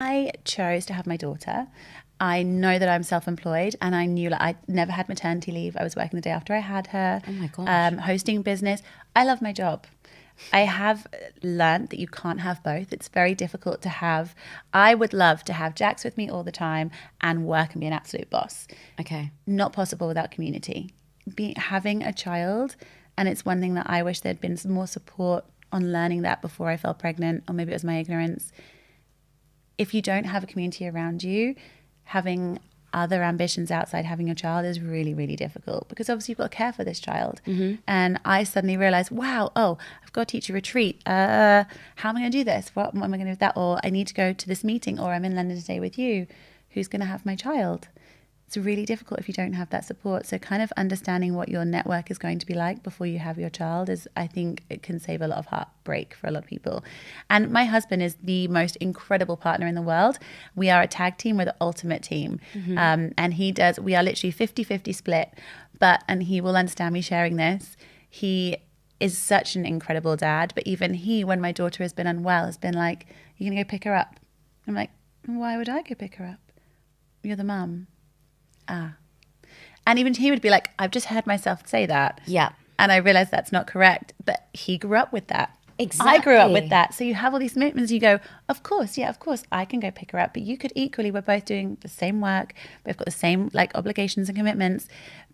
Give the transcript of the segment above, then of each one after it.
I chose to have my daughter. I know that I'm self-employed, and I knew like I never had maternity leave. I was working the day after I had her. Oh my gosh. Hosting business. I love my job. I have learned that you can't have both. It's very difficult to have. I would love to have Jax with me all the time and work and be an absolute boss. Okay. Not possible without community. Having a child, and it's one thing that I wish there'd been some more support on learning that before I fell pregnant, or maybe it was my ignorance. If you don't have a community around you, having other ambitions outside having your child is really, really difficult, because obviously you've got to care for this child. And I suddenly realized, wow, I've got to teach a retreat. How am I going to do this? What am I going to do with that? Or I need to go to this meeting, or I'm in London today with you. Who's going to have my child? It's really difficult if you don't have that support. So kind of understanding what your network is going to be like before you have your child is, I think it can save a lot of heartbreak for a lot of people. And my husband is the most incredible partner in the world. We are a tag team. We're the ultimate team. And we are literally 50-50 split, and he will understand me sharing this. He is such an incredible dad. But even he, when my daughter has been unwell, has been like, "You're going to go pick her up?" I'm like, "Why would I go pick her up? You're the mum." And even he would be like, "I've just heard myself say that." Yeah. And I realized that's not correct. But he grew up with that. Exactly. I grew up with that. So you have all these moments, you go, of course, I can go pick her up. But you could equally, we're both doing the same work. We've got the same like obligations and commitments.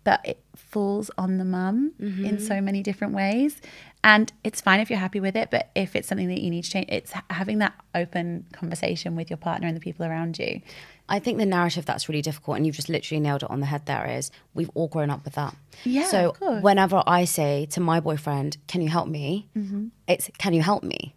But it falls on the mum in so many different ways. And it's fine if you're happy with it. But if it's something that you need to change, it's having that open conversation with your partner and the people around you. I think the narrative that's really difficult, and you've just literally nailed it on the head there, is we've all grown up with that. Yeah, so of course. Whenever I say to my boyfriend, "Can you help me?" It's, "Can you help me?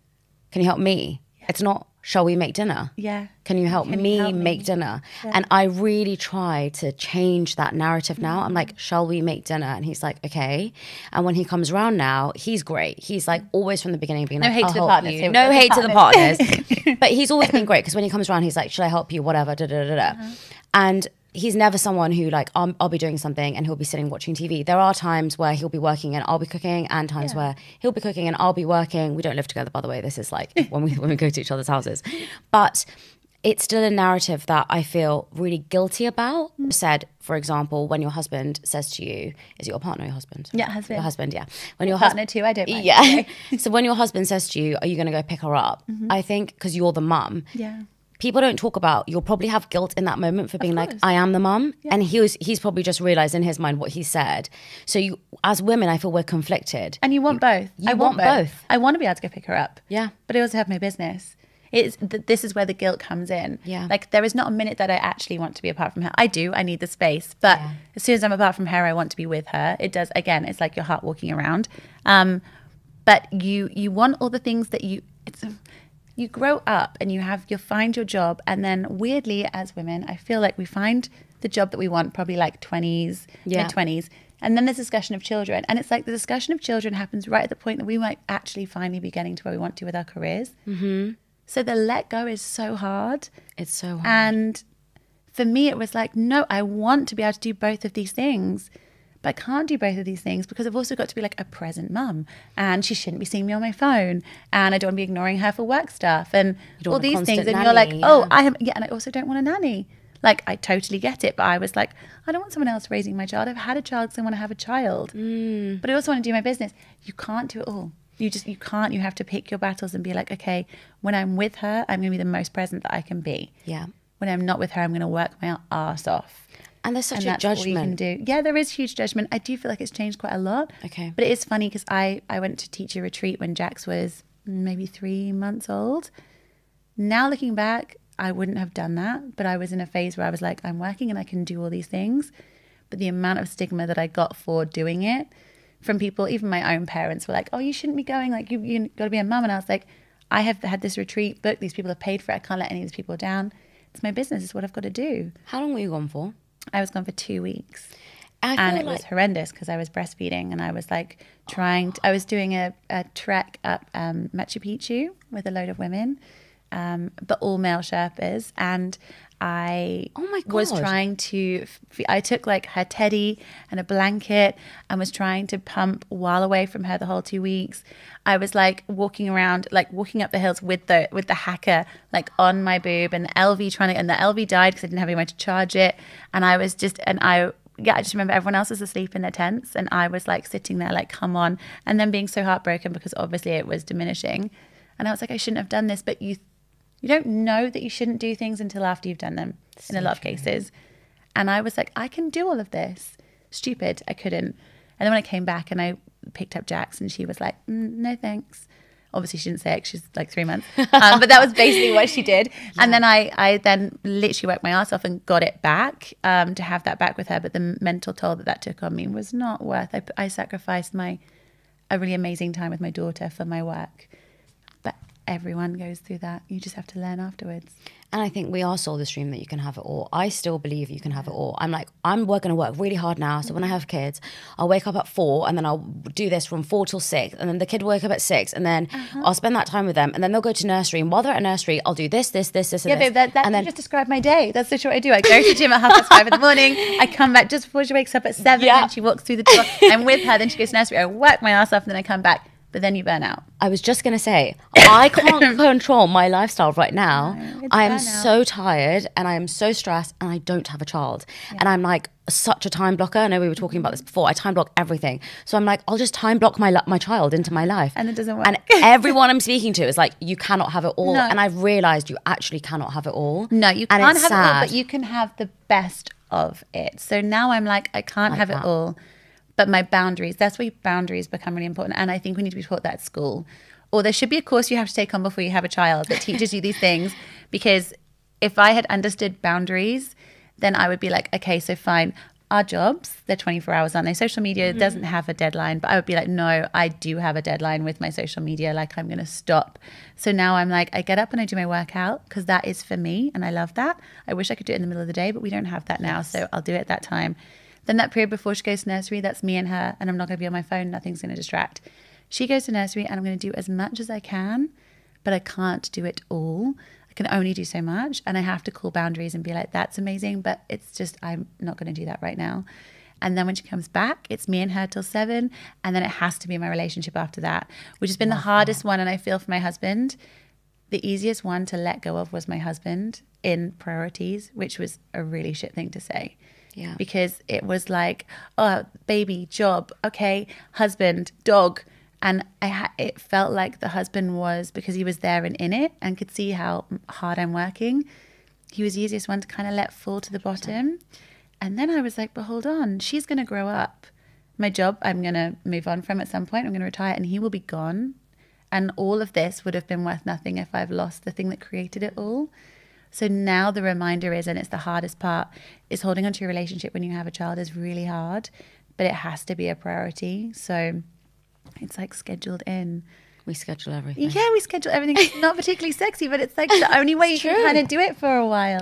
Can you help me?" Yeah. It's not, "Shall we make dinner?" Yeah. Can you help me make dinner? Yeah. And I really try to change that narrative now. I'm like, "Shall we make dinner?" And he's like, "Okay." And when he comes around now, he's great. He's like always from the beginning being like, no hate to the partners. No hate to the partners. But he's always been great, because when he comes around, he's like, "Should I help you?" Whatever, da da da da. And he's never someone who like, I'll be doing something and he'll be sitting watching TV. There are times where he'll be working and I'll be cooking, and times where he'll be cooking and I'll be working. We don't live together, by the way. This is like when we go to each other's houses. But it's still a narrative that I feel really guilty about. Said, for example, when your husband says to you, is it your partner or your husband? Yeah, husband. Your husband, yeah. When your partner too, I don't mind. Yeah. So when your husband says to you, "Are you going to go pick her up?" I think because you're the mum. Yeah. People don't talk about, you'll probably have guilt in that moment for being like, "I am the mum." Yeah. And he's probably just realized in his mind what he said. So you, as women, I feel we're conflicted. And you want both. I want both. I want to be able to go pick her up. Yeah. But I also have my business. This is where the guilt comes in. Yeah. Like there is not a minute that I actually want to be apart from her. I do. I need the space. But as soon as I'm apart from her, I want to be with her. It does. Again, it's like your heart walking around. But you want all the things that you grow up and you find your job. And then weirdly, as women, I feel like we find the job that we want probably like 20s, mid-20s. And then there's discussion of children. And it's like the discussion of children happens right at the point that we might actually finally be getting to where we want to with our careers. So the let go is so hard. It's so hard. And for me, it was like, no, I want to be able to do both of these things. But I can't do both of these things because I've also got to be like a present mum. And she shouldn't be seeing me on my phone. And I don't want to be ignoring her for work stuff. And all these things. And you're like, oh, and I also don't want a nanny. Like, I totally get it. But I was like, I don't want someone else raising my child. I've had a child because I want to have a child. But I also want to do my business. You can't do it all. You can't. You have to pick your battles and be like, okay, when I'm with her, I'm going to be the most present that I can be. Yeah. When I'm not with her, I'm going to work my arse off. And there's such a judgment. All you can do. Yeah, there is huge judgment. I do feel like it's changed quite a lot. Okay. But it is funny because I went to teach a retreat when Jax was maybe 3 months old. Now looking back, I wouldn't have done that. But I was in a phase where I was like, I'm working and I can do all these things. But the amount of stigma that I got for doing it from people, even my own parents were like, oh, you shouldn't be going. Like, you got to be a mum. And I was like, I have had this retreat booked. These people have paid for it. I can't let any of these people down. It's my business. It's what I've got to do. How long were you gone for? I was gone for 2 weeks. And it was horrendous because I was breastfeeding and I was like I was doing a trek up Machu Picchu with a load of women, but all male Sherpas. And I Oh my was God. trying to, I took like her teddy and a blanket and was trying to pump while away from her the whole 2 weeks. I was like walking around, like walking up the hills with the hacker, like on my boob, and the LV and the LV died because I didn't have anywhere to charge it. And I was just, I just remember everyone else was asleep in their tents and I was like sitting there like, come on. And then being so heartbroken because obviously it was diminishing. And I was like, I shouldn't have done this, but you don't know that you shouldn't do things until after you've done them in a lot of cases. And I was like, I can do all of this. Stupid. I couldn't. And then when I came back and I picked up Jax and she was like, no thanks. Obviously she didn't say it, she's like 3 months. But that was basically what she did. Yeah. And then I then literally worked my ass off and got it back to have that back with her. But the mental toll that took on me was not worth. I sacrificed a really amazing time with my daughter for my work. But everyone goes through that. You just have to learn afterwards. And I think we are sold this dream that you can have it all. I still believe you can have it all. I'm like, I'm going to work really hard now. So when I have kids, I'll wake up at 4 and then I'll do this from 4 till 6. And then the kid will wake up at 6 and then I'll spend that time with them. And then they'll go to nursery. And while they're at nursery, I'll do this, and this. Babe, you just described my day. That's literally what I do. I go to the gym at 5:30 in the morning. I come back just before she wakes up at 7 and she walks through the door. I'm with her. Then she goes to nursery. I work my ass off and then I come back. But then you burn out. I was just going to say, I can't control my lifestyle right now. No, I am so tired and I am so stressed and I don't have a child. Yeah. And I'm like such a time blocker. I know we were talking about this before. I time block everything. So I'm like, I'll just time block my child into my life. And it doesn't work. And everyone I'm speaking to is like, you cannot have it all. No. And I've realized you actually cannot have it all. No, you can't have it all, but you can have the best of it. So now I'm like, I can't have it all. But my boundaries, that's where boundaries become really important. And I think we need to be taught that at school. Or there should be a course you have to take on before you have a child that teaches you these things. Because if I had understood boundaries, then I would be like, okay, so fine. Our jobs, they're 24 hours, aren't they? Social media doesn't have a deadline. But I would be like, no, I do have a deadline with my social media. Like, I'm going to stop. So now I'm like, I get up and I do my workout because that is for me. And I love that. I wish I could do it in the middle of the day, but we don't have that now. Yes. So I'll do it at that time. Then that period before she goes to nursery, that's me and her, and I'm not going to be on my phone. Nothing's going to distract. She goes to nursery and I'm going to do as much as I can, but I can't do it all. I can only do so much, and I have to call boundaries and be like, that's amazing, but it's just, I'm not going to do that right now. And then when she comes back, it's me and her till 7, and then it has to be my relationship after that, which has been the hardest one. And I feel for my husband, the easiest one to let go of was my husband in priorities, which was a really shit thing to say. Yeah. Because it was like, oh, baby, job, okay, husband, dog. And it felt like the husband was, because he was there and in it and could see how hard I'm working, he was the easiest one to kind of let fall to the bottom. And then I was like, but hold on, she's going to grow up. My job, I'm going to move on from at some point. I'm going to retire and he will be gone. And all of this would have been worth nothing if I've lost the thing that created it all. So now the reminder is, and it's the hardest part, is holding onto your relationship when you have a child is really hard, but it has to be a priority. So it's like scheduled in. We schedule everything. Yeah, we schedule everything. It's not particularly sexy, but it's like the only way you can kind of do it for a while.